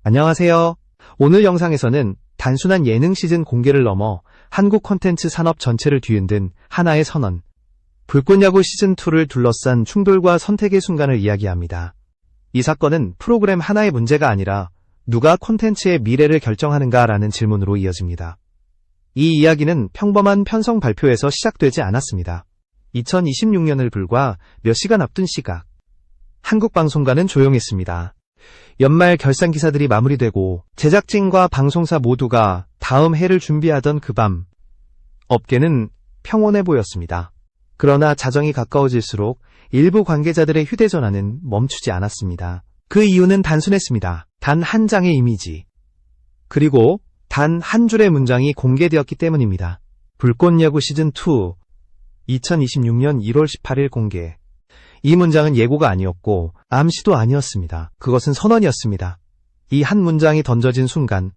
안녕하세요. 오늘 영상에서는 단순한 예능 시즌 공개를 넘어 한국 콘텐츠 산업 전체를 뒤흔든 하나의 선언, 불꽃야구 시즌2를 둘러싼 충돌과 선택의 순간을 이야기합니다. 이 사건은 프로그램 하나의 문제가 아니라 누가 콘텐츠의 미래를 결정하는가라는 질문으로 이어집니다. 이 이야기는 평범한 편성 발표에서 시작되지 않았습니다. 2026년을 불과 몇 시간 앞둔 시각, 한국 방송가는 조용했습니다. 연말 결산 기사들이 마무리되고 제작진과 방송사 모두가 다음 해를 준비하던 그 밤, 업계는 평온해 보였습니다. 그러나 자정이 가까워질수록 일부 관계자들의 휴대전화는 멈추지 않았습니다. 그 이유는 단순했습니다. 단 한 장의 이미지, 그리고 단 한 줄의 문장이 공개되었기 때문입니다. 불꽃야구 시즌2 2026년 1월 18일 공개. 이 문장은 예고가 아니었고 암시도 아니었습니다. 그것은 선언이었습니다. 이 한 문장이 던져진 순간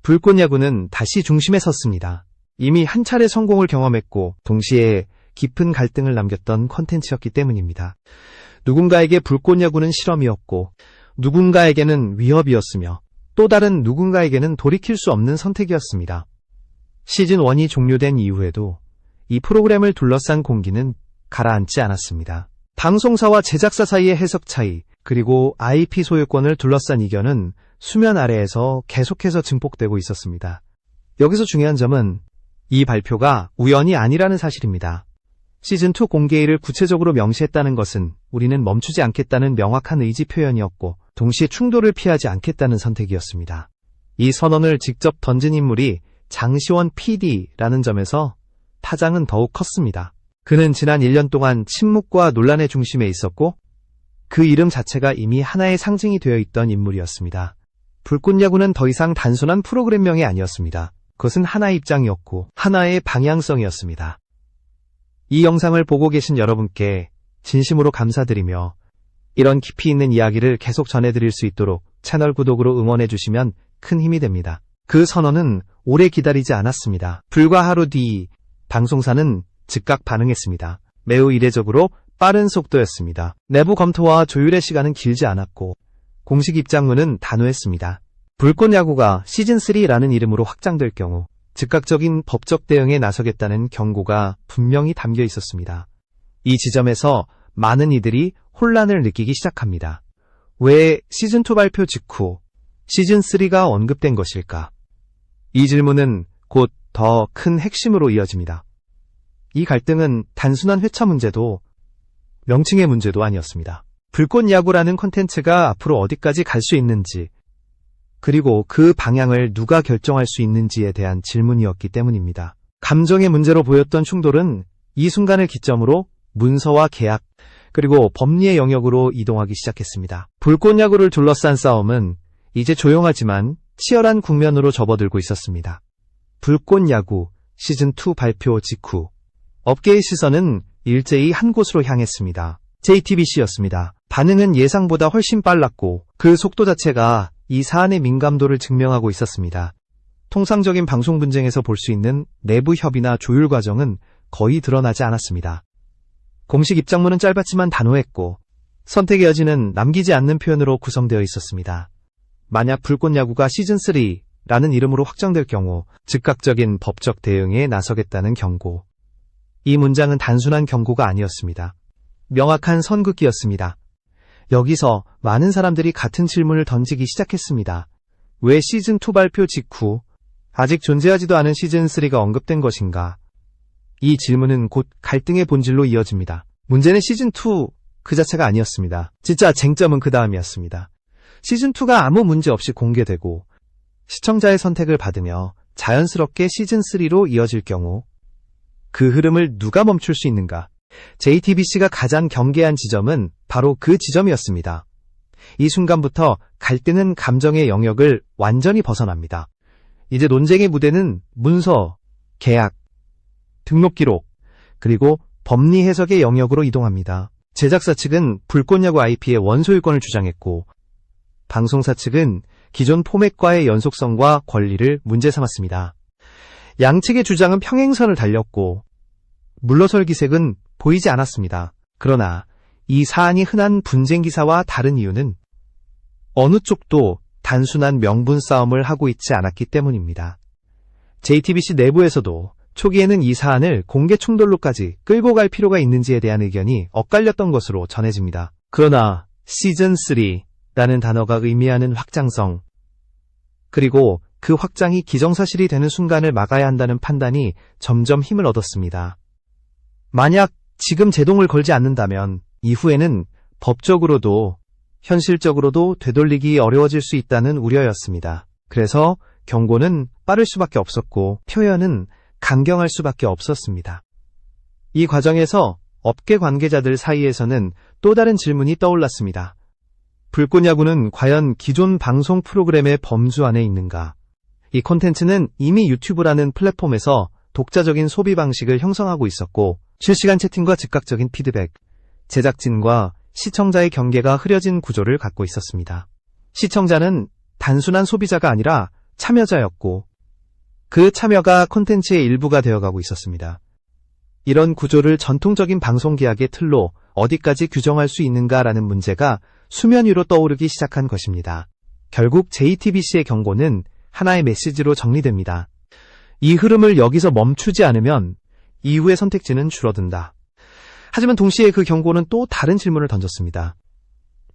불꽃야구는 다시 중심에 섰습니다. 이미 한 차례 성공을 경험했고 동시에 깊은 갈등을 남겼던 콘텐츠였기 때문입니다. 누군가에게 불꽃야구는 실험이었고 누군가에게는 위협이었으며 또 다른 누군가에게는 돌이킬 수 없는 선택이었습니다. 시즌1이 종료된 이후에도 이 프로그램을 둘러싼 공기는 가라앉지 않았습니다. 방송사와 제작사 사이의 해석 차이, 그리고 IP 소유권을 둘러싼 이견은 수면 아래에서 계속해서 증폭되고 있었습니다. 여기서 중요한 점은 이 발표가 우연이 아니라는 사실입니다. 시즌2 공개일을 구체적으로 명시했다는 것은 우리는 멈추지 않겠다는 명확한 의지 표현이었고 동시에 충돌을 피하지 않겠다는 선택이었습니다. 이 선언을 직접 던진 인물이 장시원 PD라는 점에서 파장은 더욱 컸습니다. 그는 지난 1년 동안 침묵과 논란의 중심에 있었고 그 이름 자체가 이미 하나의 상징이 되어 있던 인물이었습니다. 불꽃야구는 더 이상 단순한 프로그램명이 아니었습니다. 그것은 하나의 입장이었고 하나의 방향성이었습니다. 이 영상을 보고 계신 여러분께 진심으로 감사드리며 이런 깊이 있는 이야기를 계속 전해드릴 수 있도록 채널 구독으로 응원해주시면 큰 힘이 됩니다. 그 선언은 오래 기다리지 않았습니다. 불과 하루 뒤 방송사는 즉각 반응했습니다. 매우 이례적으로 빠른 속도였습니다. 내부 검토와 조율의 시간은 길지 않았고 공식 입장문은 단호했습니다. 불꽃야구가 시즌3라는 이름으로 확장될 경우 즉각적인 법적 대응에 나서겠다는 경고가 분명히 담겨 있었습니다. 이 지점에서 많은 이들이 혼란을 느끼기 시작합니다. 왜 시즌2 발표 직후 시즌3가 언급된 것일까? 이 질문은 곧 더 큰 핵심으로 이어집니다. 이 갈등은 단순한 회차 문제도 명칭의 문제도 아니었습니다. 불꽃야구라는 콘텐츠가 앞으로 어디까지 갈 수 있는지, 그리고 그 방향을 누가 결정할 수 있는지에 대한 질문이었기 때문입니다. 감정의 문제로 보였던 충돌은 이 순간을 기점으로 문서와 계약, 그리고 법리의 영역으로 이동하기 시작했습니다. 불꽃야구를 둘러싼 싸움은 이제 조용하지만 치열한 국면으로 접어들고 있었습니다. 불꽃야구 시즌2 발표 직후 업계의 시선은 일제히 한 곳으로 향했습니다. JTBC였습니다. 반응은 예상보다 훨씬 빨랐고 그 속도 자체가 이 사안의 민감도를 증명하고 있었습니다. 통상적인 방송 분쟁에서 볼 수 있는 내부 협의나 조율 과정은 거의 드러나지 않았습니다. 공식 입장문은 짧았지만 단호했고 선택의 여지는 남기지 않는 표현으로 구성되어 있었습니다. 만약 불꽃야구가 시즌3라는 이름으로 확정될 경우 즉각적인 법적 대응에 나서겠다는 경고. 이 문장은 단순한 경고가 아니었습니다. 명확한 선긋기였습니다. 여기서 많은 사람들이 같은 질문을 던지기 시작했습니다. 왜 시즌2 발표 직후 아직 존재하지도 않은 시즌3가 언급된 것인가? 이 질문은 곧 갈등의 본질로 이어집니다. 문제는 시즌2 그 자체가 아니었습니다. 진짜 쟁점은 그 다음이었습니다. 시즌2가 아무 문제 없이 공개되고 시청자의 선택을 받으며 자연스럽게 시즌3로 이어질 경우 그 흐름을 누가 멈출 수 있는가? JTBC가 가장 경계한 지점은 바로 그 지점이었습니다. 이 순간부터 갈등은 감정의 영역을 완전히 벗어납니다. 이제 논쟁의 무대는 문서, 계약, 등록 기록, 그리고 법리 해석의 영역으로 이동합니다. 제작사 측은 불꽃야구 IP의 원소유권을 주장했고 방송사 측은 기존 포맷과의 연속성과 권리를 문제 삼았습니다. 양측의 주장은 평행선을 달렸고 물러설 기색은 보이지 않았습니다. 그러나 이 사안이 흔한 분쟁 기사와 다른 이유는 어느 쪽도 단순한 명분 싸움을 하고 있지 않았기 때문입니다. JTBC 내부에서도 초기에는 이 사안을 공개 충돌로까지 끌고 갈 필요가 있는지에 대한 의견이 엇갈렸던 것으로 전해집니다. 그러나 시즌3라는 단어가 의미하는 확장성, 그리고 그 확장이 기정사실이 되는 순간을 막아야 한다는 판단이 점점 힘을 얻었습니다. 만약 지금 제동을 걸지 않는다면 이후에는 법적으로도 현실적으로도 되돌리기 어려워질 수 있다는 우려였습니다. 그래서 경고는 빠를 수밖에 없었고 표현은 강경할 수밖에 없었습니다. 이 과정에서 업계 관계자들 사이에서는 또 다른 질문이 떠올랐습니다. 불꽃야구는 과연 기존 방송 프로그램의 범주 안에 있는가? 이 콘텐츠는 이미 유튜브라는 플랫폼에서 독자적인 소비 방식을 형성하고 있었고 실시간 채팅과 즉각적인 피드백, 제작진과 시청자의 경계가 흐려진 구조를 갖고 있었습니다. 시청자는 단순한 소비자가 아니라 참여자였고 그 참여가 콘텐츠의 일부가 되어가고 있었습니다. 이런 구조를 전통적인 방송계약의 틀로 어디까지 규정할 수 있는가라는 문제가 수면 위로 떠오르기 시작한 것입니다. 결국 JTBC의 경고는 하나의 메시지로 정리됩니다. 이 흐름을 여기서 멈추지 않으면 이후의 선택지는 줄어든다. 하지만 동시에 그 경고는 또 다른 질문을 던졌습니다.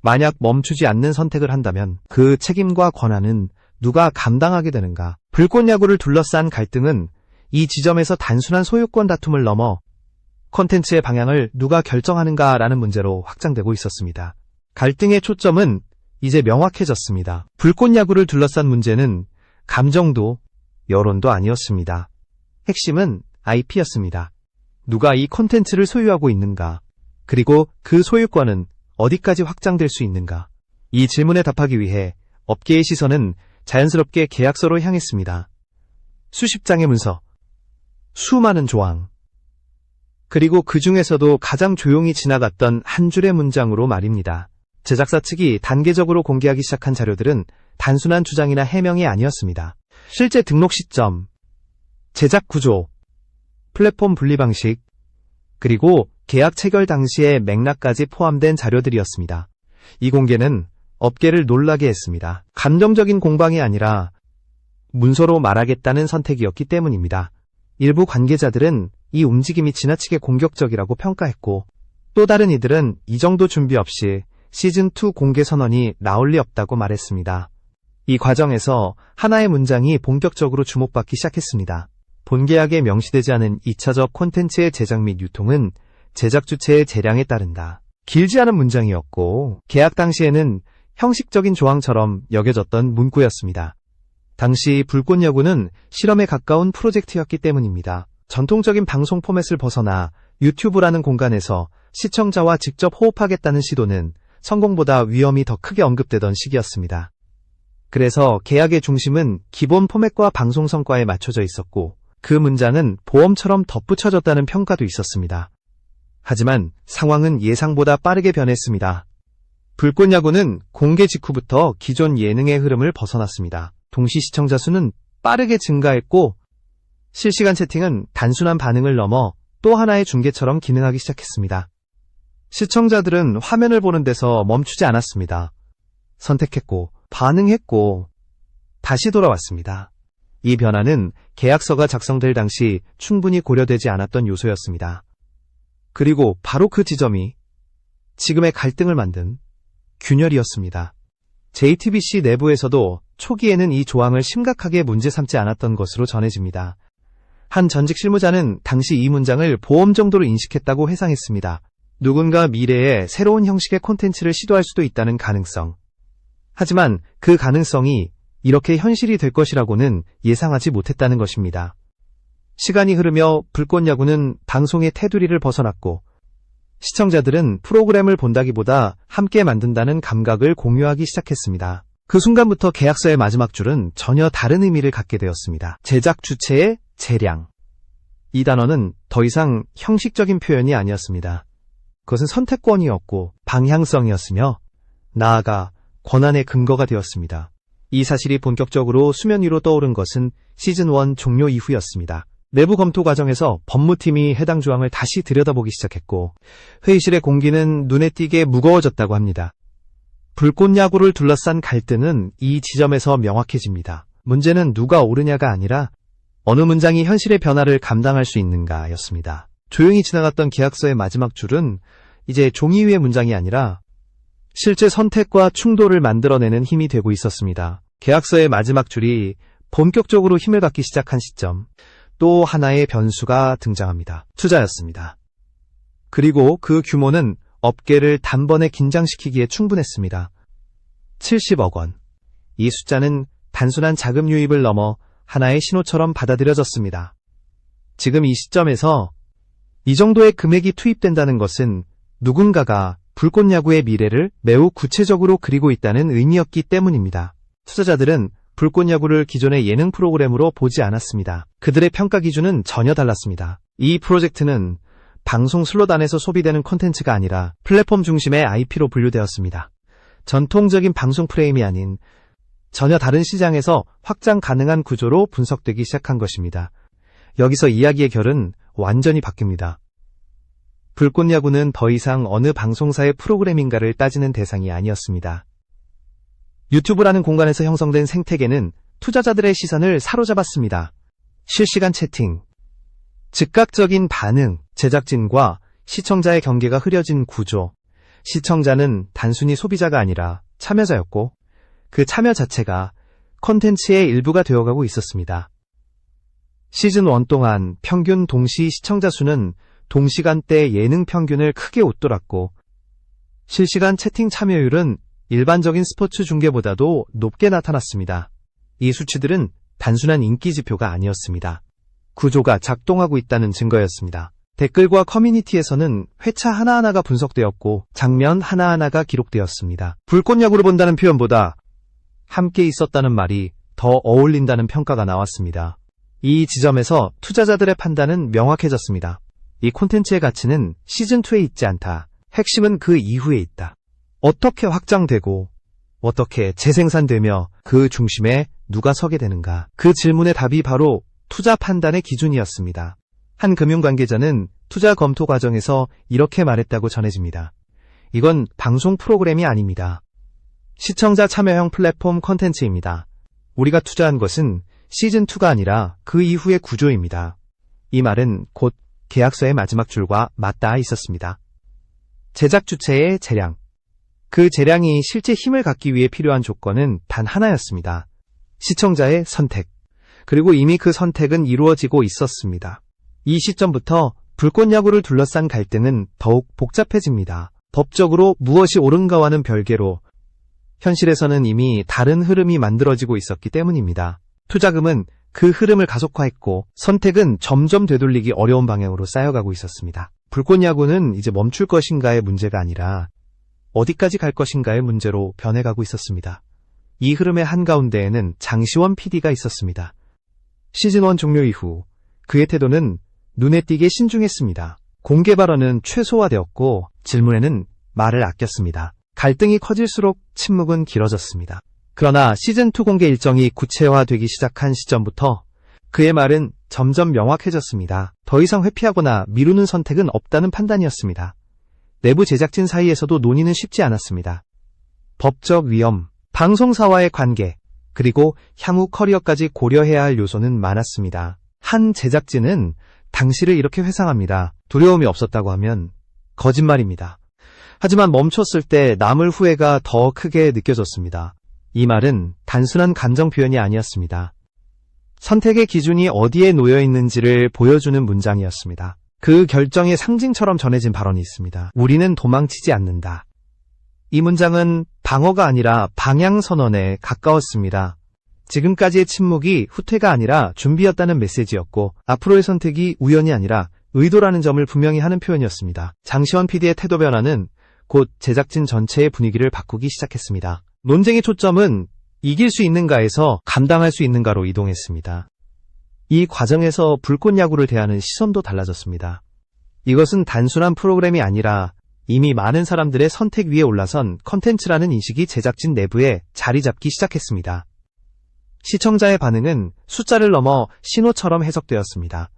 만약 멈추지 않는 선택을 한다면 그 책임과 권한은 누가 감당하게 되는가? 불꽃야구를 둘러싼 갈등은 이 지점에서 단순한 소유권 다툼을 넘어 콘텐츠의 방향을 누가 결정하는가라는 문제로 확장되고 있었습니다. 갈등의 초점은 이제 명확해졌습니다. 불꽃야구를 둘러싼 문제는 감정도 여론도 아니었습니다. 핵심은 IP였습니다. 누가 이 콘텐츠를 소유하고 있는가? 그리고 그 소유권은 어디까지 확장될 수 있는가? 이 질문에 답하기 위해 업계의 시선은 자연스럽게 계약서로 향했습니다. 수십 장의 문서, 수많은 조항, 그리고 그 중에서도 가장 조용히 지나갔던 한 줄의 문장으로 말입니다. 제작사 측이 단계적으로 공개하기 시작한 자료들은 단순한 주장이나 해명이 아니었습니다. 실제 등록 시점, 제작 구조, 플랫폼 분리 방식, 그리고 계약 체결 당시의 맥락까지 포함된 자료들이었습니다. 이 공개는 업계를 놀라게 했습니다. 감정적인 공방이 아니라 문서로 말하겠다는 선택이었기 때문입니다. 일부 관계자들은 이 움직임이 지나치게 공격적이라고 평가했고 또 다른 이들은 이 정도 준비 없이 시즌2 공개 선언이 나올 리 없다고 말했습니다. 이 과정에서 하나의 문장이 본격적으로 주목받기 시작했습니다. 본계약에 명시되지 않은 2차적 콘텐츠의 제작 및 유통은 제작 주체의 재량에 따른다. 길지 않은 문장이었고 계약 당시에는 형식적인 조항처럼 여겨졌던 문구였습니다. 당시 불꽃야구는 실험에 가까운 프로젝트였기 때문입니다. 전통적인 방송 포맷을 벗어나 유튜브라는 공간에서 시청자와 직접 호흡하겠다는 시도는 성공보다 위험이 더 크게 언급되던 시기였습니다. 그래서 계약의 중심은 기본 포맷과 방송 성과에 맞춰져 있었고 그 문장은 보험처럼 덧붙여졌다는 평가도 있었습니다. 하지만 상황은 예상보다 빠르게 변했습니다. 불꽃야구는 공개 직후부터 기존 예능의 흐름을 벗어났습니다. 동시 시청자 수는 빠르게 증가했고 실시간 채팅은 단순한 반응을 넘어 또 하나의 중계처럼 기능하기 시작했습니다. 시청자들은 화면을 보는 데서 멈추지 않았습니다. 선택했고 반응했고 다시 돌아왔습니다. 이 변화는 계약서가 작성될 당시 충분히 고려되지 않았던 요소였습니다. 그리고 바로 그 지점이 지금의 갈등을 만든 균열이었습니다. JTBC 내부에서도 초기에는 이 조항을 심각하게 문제 삼지 않았던 것으로 전해집니다. 한 전직 실무자는 당시 이 문장을 보험 정도로 인식했다고 회상했습니다. 누군가 미래에 새로운 형식의 콘텐츠를 시도할 수도 있다는 가능성. 하지만 그 가능성이 이렇게 현실이 될 것이라고는 예상하지 못했다는 것입니다. 시간이 흐르며 불꽃야구는 방송의 테두리를 벗어났고 시청자들은 프로그램을 본다기보다 함께 만든다는 감각을 공유하기 시작했습니다. 그 순간부터 계약서의 마지막 줄은 전혀 다른 의미를 갖게 되었습니다. 제작 주체의 재량. 이 단어는 더 이상 형식적인 표현이 아니었습니다. 그것은 선택권이었고 방향성이었으며 나아가 권한의 근거가 되었습니다. 이 사실이 본격적으로 수면 위로 떠오른 것은 시즌1 종료 이후였습니다. 내부 검토 과정에서 법무팀이 해당 조항을 다시 들여다보기 시작했고 회의실의 공기는 눈에 띄게 무거워졌다고 합니다. 불꽃야구를 둘러싼 갈등은 이 지점에서 명확해집니다. 문제는 누가 옳으냐가 아니라 어느 문장이 현실의 변화를 감당할 수 있는가였습니다. 조용히 지나갔던 계약서의 마지막 줄은 이제 종이 위의 문장이 아니라 실제 선택과 충돌을 만들어내는 힘이 되고 있었습니다. 계약서의 마지막 줄이 본격적으로 힘을 갖기 시작한 시점, 또 하나의 변수가 등장합니다. 투자였습니다. 그리고 그 규모는 업계를 단번에 긴장시키기에 충분했습니다. 70억 원. 이 숫자는 단순한 자금 유입을 넘어 하나의 신호처럼 받아들여졌습니다. 지금 이 시점에서 이 정도의 금액이 투입된다는 것은 누군가가 불꽃야구의 미래를 매우 구체적으로 그리고 있다는 의미였기 때문입니다. 투자자들은 불꽃야구를 기존의 예능 프로그램으로 보지 않았습니다. 그들의 평가 기준은 전혀 달랐습니다. 이 프로젝트는 방송 슬롯 안에서 소비되는 콘텐츠가 아니라 플랫폼 중심의 IP로 분류되었습니다. 전통적인 방송 프레임이 아닌 전혀 다른 시장에서 확장 가능한 구조로 분석되기 시작한 것입니다. 여기서 이야기의 결은 완전히 바뀝니다. 불꽃야구는 더 이상 어느 방송사의 프로그램인가를 따지는 대상이 아니었습니다. 유튜브라는 공간에서 형성된 생태계는 투자자들의 시선을 사로잡았습니다. 실시간 채팅, 즉각적인 반응, 제작진과 시청자의 경계가 흐려진 구조. 시청자는 단순히 소비자가 아니라 참여자였고 그 참여 자체가 콘텐츠의 일부가 되어가고 있었습니다. 시즌 1 동안 평균 동시 시청자 수는 동시간대 예능 평균을 크게 웃돌았고 실시간 채팅 참여율은 일반적인 스포츠 중계보다도 높게 나타났습니다. 이 수치들은 단순한 인기 지표가 아니었습니다. 구조가 작동하고 있다는 증거였습니다. 댓글과 커뮤니티에서는 회차 하나하나가 분석되었고 장면 하나하나가 기록되었습니다. 불꽃야구를 본다는 표현보다 함께 있었다는 말이 더 어울린다는 평가가 나왔습니다. 이 지점에서 투자자들의 판단은 명확해졌습니다. 이 콘텐츠의 가치는 시즌2에 있지 않다. 핵심은 그 이후에 있다. 어떻게 확장되고 어떻게 재생산되며 그 중심에 누가 서게 되는가. 그 질문의 답이 바로 투자 판단의 기준이었습니다. 한 금융관계자는 투자 검토 과정에서 이렇게 말했다고 전해집니다. 이건 방송 프로그램이 아닙니다. 시청자 참여형 플랫폼 콘텐츠입니다. 우리가 투자한 것은 시즌2가 아니라 그 이후의 구조입니다. 이 말은 곧 계약서의 마지막 줄과 맞닿아 있었습니다. 제작 주체의 재량. 그 재량이 실제 힘을 갖기 위해 필요한 조건은 단 하나였습니다. 시청자의 선택. 그리고 이미 그 선택은 이루어지고 있었습니다. 이 시점부터 불꽃야구를 둘러싼 갈등은 더욱 복잡해집니다. 법적으로 무엇이 옳은가와는 별개로 현실에서는 이미 다른 흐름이 만들어지고 있었기 때문입니다. 투자금은 그 흐름을 가속화했고 선택은 점점 되돌리기 어려운 방향으로 쌓여가고 있었습니다. 불꽃야구는 이제 멈출 것인가의 문제가 아니라 어디까지 갈 것인가의 문제로 변해가고 있었습니다. 이 흐름의 한가운데에는 장시원 PD가 있었습니다. 시즌1 종료 이후 그의 태도는 눈에 띄게 신중했습니다. 공개 발언은 최소화되었고 질문에는 말을 아꼈습니다. 갈등이 커질수록 침묵은 길어졌습니다. 그러나 시즌2 공개 일정이 구체화되기 시작한 시점부터 그의 말은 점점 명확해졌습니다. 더 이상 회피하거나 미루는 선택은 없다는 판단이었습니다. 내부 제작진 사이에서도 논의는 쉽지 않았습니다. 법적 위험, 방송사와의 관계, 그리고 향후 커리어까지 고려해야 할 요소는 많았습니다. 한 제작진은 당시를 이렇게 회상합니다. 두려움이 없었다고 하면 거짓말입니다. 하지만 멈췄을 때 남을 후회가 더 크게 느껴졌습니다. 이 말은 단순한 감정 표현이 아니었습니다. 선택의 기준이 어디에 놓여 있는지를 보여주는 문장이었습니다. 그 결정의 상징처럼 전해진 발언이 있습니다. 우리는 도망치지 않는다. 이 문장은 방어가 아니라 방향 선언에 가까웠습니다. 지금까지의 침묵이 후퇴가 아니라 준비였다는 메시지였고 앞으로의 선택이 우연이 아니라 의도라는 점을 분명히 하는 표현이었습니다. 장시원 PD의 태도 변화는 곧 제작진 전체의 분위기를 바꾸기 시작했습니다. 논쟁의 초점은 이길 수 있는가에서 감당할 수 있는가로 이동했습니다. 이 과정에서 불꽃야구를 대하는 시선도 달라졌습니다. 이것은 단순한 프로그램이 아니라 이미 많은 사람들의 선택 위에 올라선 컨텐츠라는 인식이 제작진 내부에 자리 잡기 시작했습니다. 시청자의 반응은 숫자를 넘어 신호처럼 해석되었습니다.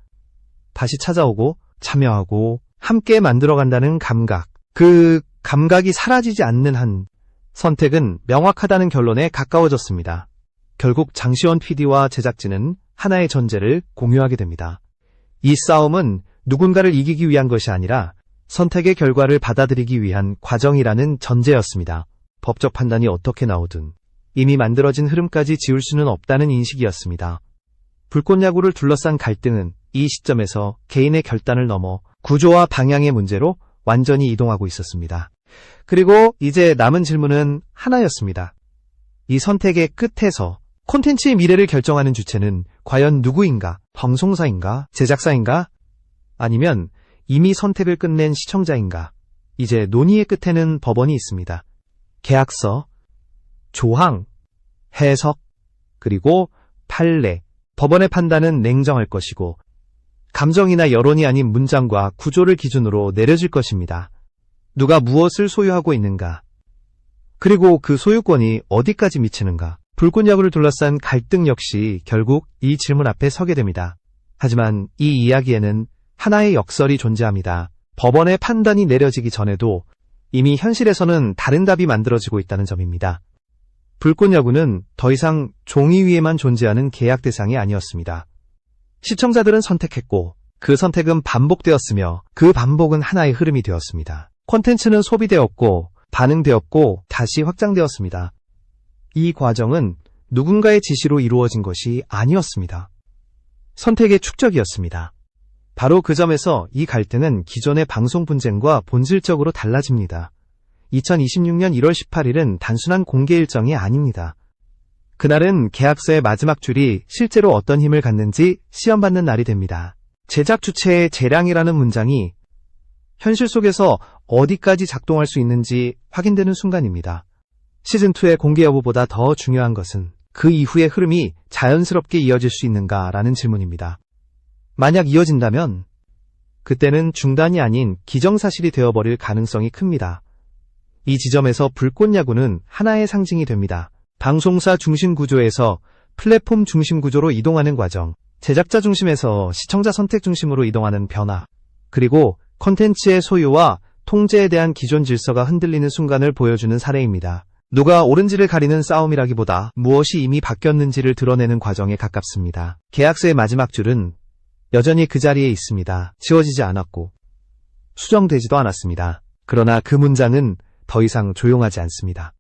다시 찾아오고 참여하고 함께 만들어간다는 감각. 그 감각이 사라지지 않는 한 선택은 명확하다는 결론에 가까워졌습니다. 결국 장시원 PD와 제작진은 하나의 전제를 공유하게 됩니다. 이 싸움은 누군가를 이기기 위한 것이 아니라 선택의 결과를 받아들이기 위한 과정이라는 전제였습니다. 법적 판단이 어떻게 나오든 이미 만들어진 흐름까지 지울 수는 없다는 인식이었습니다. 불꽃야구를 둘러싼 갈등은 이 시점에서 개인의 결단을 넘어 구조와 방향의 문제로 완전히 이동하고 있었습니다. 그리고 이제 남은 질문은 하나였습니다. 이 선택의 끝에서 콘텐츠의 미래를 결정하는 주체는 과연 누구인가? 방송사인가? 제작사인가? 아니면 이미 선택을 끝낸 시청자인가? 이제 논의의 끝에는 법원이 있습니다. 계약서, 조항, 해석, 그리고 판례. 법원의 판단은 냉정할 것이고 감정이나 여론이 아닌 문장과 구조를 기준으로 내려질 것입니다. 누가 무엇을 소유하고 있는가? 그리고 그 소유권이 어디까지 미치는가? 불꽃야구를 둘러싼 갈등 역시 결국 이 질문 앞에 서게 됩니다. 하지만 이 이야기에는 하나의 역설이 존재합니다. 법원의 판단이 내려지기 전에도 이미 현실에서는 다른 답이 만들어지고 있다는 점입니다. 불꽃야구는 더 이상 종이 위에만 존재하는 계약 대상이 아니었습니다. 시청자들은 선택했고 그 선택은 반복되었으며 그 반복은 하나의 흐름이 되었습니다. 콘텐츠는 소비되었고 반응되었고 다시 확장되었습니다. 이 과정은 누군가의 지시로 이루어진 것이 아니었습니다. 선택의 축적이었습니다. 바로 그 점에서 이 갈등은 기존의 방송 분쟁과 본질적으로 달라집니다. 2026년 1월 18일은 단순한 공개 일정이 아닙니다. 그날은 계약서의 마지막 줄이 실제로 어떤 힘을 갖는지 시험받는 날이 됩니다. 제작 주체의 재량이라는 문장이 현실 속에서 어디까지 작동할 수 있는지 확인되는 순간입니다. 시즌2의 공개 여부보다 더 중요한 것은 그 이후의 흐름이 자연스럽게 이어질 수 있는가라는 질문입니다. 만약 이어진다면 그때는 중단이 아닌 기정사실이 되어버릴 가능성이 큽니다. 이 지점에서 불꽃야구는 하나의 상징이 됩니다. 방송사 중심 구조에서 플랫폼 중심 구조로 이동하는 과정, 제작자 중심에서 시청자 선택 중심으로 이동하는 변화, 그리고 콘텐츠의 소유와 통제에 대한 기존 질서가 흔들리는 순간을 보여주는 사례입니다. 누가 옳은지를 가리는 싸움이라기보다 무엇이 이미 바뀌었는지를 드러내는 과정에 가깝습니다. 계약서의 마지막 줄은 여전히 그 자리에 있습니다. 지워지지 않았고 수정되지도 않았습니다. 그러나 그 문장은 더 이상 조용하지 않습니다.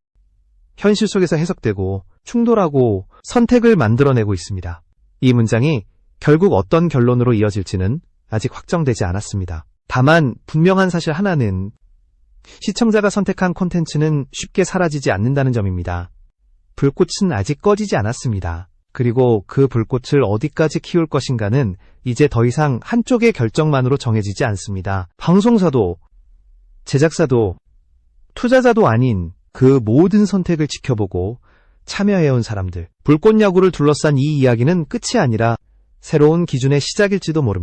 현실 속에서 해석되고 충돌하고 선택을 만들어내고 있습니다. 이 문장이 결국 어떤 결론으로 이어질지는 아직 확정되지 않았습니다. 다만 분명한 사실 하나는 시청자가 선택한 콘텐츠는 쉽게 사라지지 않는다는 점입니다. 불꽃은 아직 꺼지지 않았습니다. 그리고 그 불꽃을 어디까지 키울 것인가는 이제 더 이상 한쪽의 결정만으로 정해지지 않습니다. 방송사도, 제작사도, 투자자도 아닌 그 모든 선택을 지켜보고 참여해온 사람들. 불꽃야구를 둘러싼 이 이야기는 끝이 아니라 새로운 기준의 시작일지도 모릅니다.